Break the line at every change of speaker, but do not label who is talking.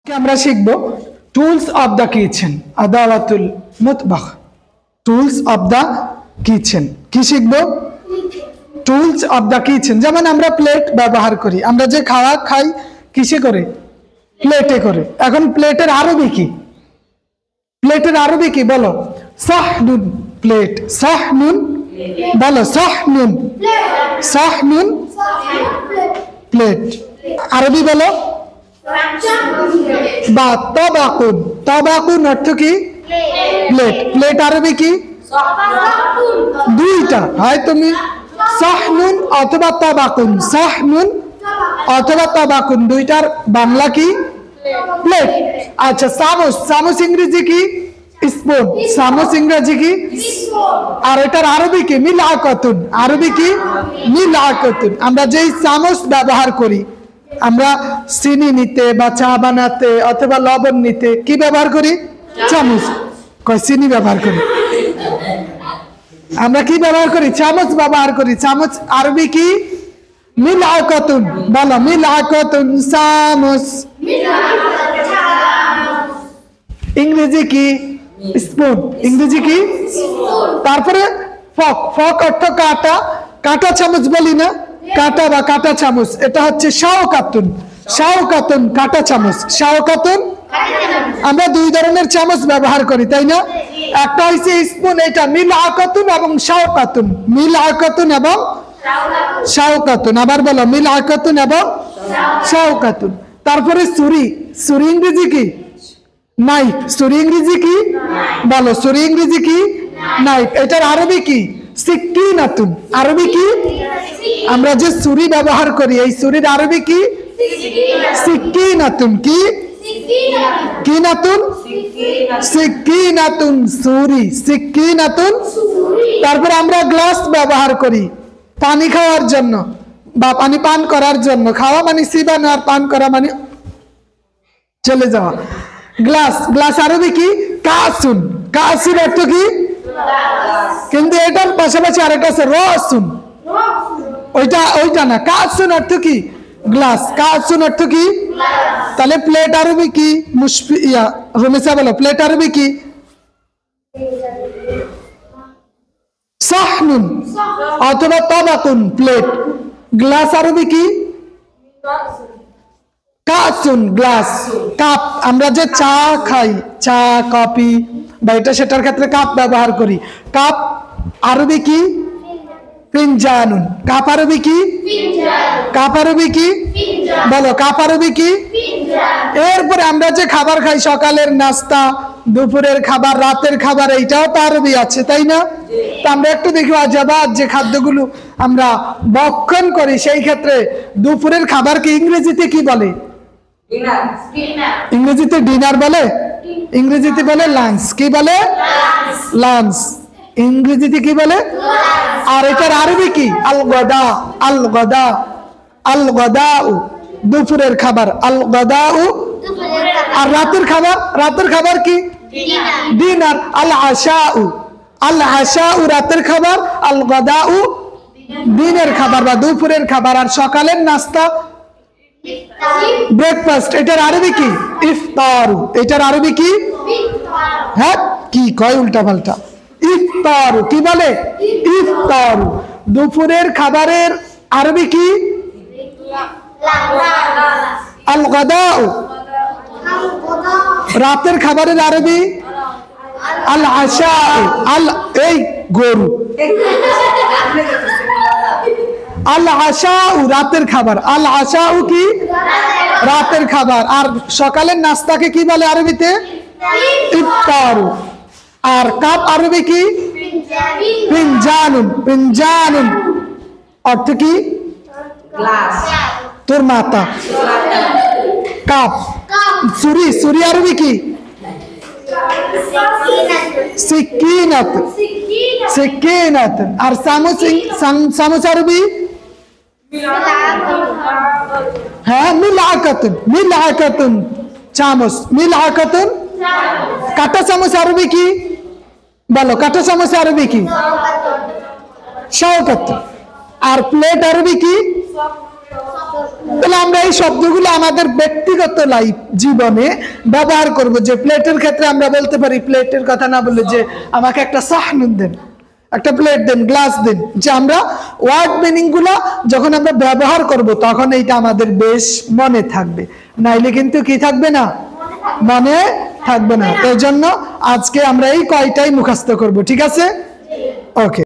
আমরা শিখব tools of the kitchen, আদাওয়াতুল মুতবাখ। টুলস অফ দ্য কিচেন কি শিখব? Tools of the kitchen. যেমন আমরা প্লেট ব্যবহার করি, আমরা যে খাওয়া খাই কিসে করে? প্লেটে করে। এখন প্লেটের আরবি কি? প্লেটের আরবি কি বলো? সাহনুন। প্লেট সাহনুন বলো। সাহনুন সাহনুন প্লেট। আরবি বলো। বা তাবাকুন। তাবাকুন অর্থ কি? প্লেট। প্লেট আরবি কি? দুইটা হয়, তুমি সাহনুন অথবা তাবাকুন। সাহনুন অথবা তাবাকুন দুইটার বাংলা কি? প্লেট। আচ্ছা, চামচ। চামচ ইংরেজি কি? স্পুন। চামচ ইংরেজি কি? আর এটার আরবি কি? মিলআকাতুন। আরবি কি? মিলআকাতুন। আমরা যেই চামচ ব্যবহার করি, আমরা চিনি নিতে বা চা বানাতে অথবা লবণ নিতে কি ব্যবহার করি? চামচ। কয় চিনি ব্যবহার করি? আমরা কি ব্যবহার করি? চামচ ব্যবহার করি। চামচ আরবি কি? মিলআকাতুন। বলো মিলআকাতুন চামচ। ইংরেজি কি? স্পুন। ইংরেজি কি? তারপরে ফক। ফক অর্থ কাটা। কাটা চামচ বলি না? কাটা বা কাটা চামচ, এটা হচ্ছে শাওকাতুন। শাওকাতুন কাটা চামচ। শাওকাতুন। আমরা দুই ধরনের চামচ ব্যবহার করি, তাই না? একটা হচ্ছে স্পুন, এটা মিলআকাতুন এবং শাওকাতুন। মিলআকাতুন এবং শাওকাতুন। আবার বলো মিলআকাতুন এবং শাওকাতুন। তারপরে ছুরি। ছুরি ইংরেজি কি? নাইফ। ছুরি ইংরেজি কি? বলো ছুরি ইংরেজি কি? নাইফ। এটার আরবি কি? সিকিনাতুন। আরবি কি? আমরা যে ছুরি ব্যবহার করি, এই ছুরির আরবি কি? সিকিনাতুন। কি? কিনাতুন। সিকিনাতুন ছুরি। সিকিনাতুন। তারপর আমরা গ্লাস ব্যবহার করি পানি খাওয়ার জন্য বা পানি পান করার জন্য। খাওয়া মানে চিবানো, আর পান করা মানে চলে যাওয়া। গ্লাস। গ্লাস আরবি কি? কাসুন। কাসুন অর্থ কি? কিন্তু এটার পাশাপাশি আরেকটা আছে রসুন। ওইটা না। কাসুন অর্থ কি? গ্লাস। কাসুন অর্থ কি? তাহলে প্লেট আরবি কি? রমেশা বলো প্লেট আরবি কি? সাহনুন অথবা তাবাকুন প্লেট। গ্লাস আরবি কি? কাসুন গ্লাস। কাপ। আমরা যে চা খাই, চা কফি বা এটা সেটার ক্ষেত্রে কাপ ব্যবহার করি। কাপ আরবি কি? ফিনজানুন। কাপ আরবি কি? কাপ আরবি কি? বলো কাপ আরবি কি? এরপরে আমরা যে খাবার খাই, সকালের নাস্তা, দুপুরের খাবার, রাতের খাবার, এইটাও তো আরবি আছে, তাই না? তো আমরা একটু দেখি আজাবাদ যে খাদ্যগুলো আমরা ভক্ষণ করি, সেই ক্ষেত্রে দুপুরের খাবারকে ইংরেজিতে কি বলে? ইংরেজিতে ডিনার বলে। ইংরেজিতে বলে লাঞ্চ। কি বলে? লাঞ্চ। ইংরেজিতে কি বলে? আর এটার আরবি কি? আল গদা। আল গদা। আল গদাউ দুপুরের খাবার। আল গদাউ। আর রাতের খাবার? রাতের খাবার কি? ডিনার। আল আশাউ। আল আশাউ রাতের খাবার। আল গদাউ দিনের খাবার বা দুপুরের খাবার। আর সকালের নাস্তা ব্রেকফাস্ট। এটার আরবি কি? ইফতারু। এটার আরবি কি? হ্যাঁ কি কয় উল্টা পাল্টা? ইফতারু। কি বলে? ইফতারু। দুপুরের খাবারের আরবি কি? আল গাদাউ। রাতের খাবারের আরবি? আল আশা। আল এই গরু। আল আশাউ রাতের খাবার। আল আশাউ কি? রাতের খাবার। আর সকালের নাস্তাকে কি বলে আরবিতে? ইফতারু। আর কাপ আরবি কি? ফিনজানুন। ফিনজানুন অর্থ কি? গ্লাস। তোর মাতা। কাপ। ছুরি। ছুরি আরবি কি? সিকিনাত। সিকিনাত। আর চামচ। চামচ আরবি? হ্যাঁ মিলআকাতুন। মিলআকাতুন চামচ। মিলআকাতুন। কাটা চামচ আরবি কি? বলো কাটা চামচ আরবি কি? শাওকাতুন। আর প্লেট আরবি কি? তাহলে আমরা এই শব্দগুলো আমাদের ব্যক্তিগত লাইফ জীবনে ব্যবহার করব। যে প্লেটের ক্ষেত্রে আমরা বলতে পারি, প্লেটের কথা না বলে যে আমাকে একটা সাহনুন দেন, একটা প্লেট দেন, গ্লাস দেন। যে আমরা ওয়ার্ড মিনিং গুলা যখন আমরা ব্যবহার করব তখন এইটা আমাদের বেশ মনে থাকবে, নাইলে কিন্তু কি থাকবে না, মনে থাকবে না। তাই জন্য আজকে আমরা এই কয়টাই মুখস্থ করব, ঠিক আছে? ওকে।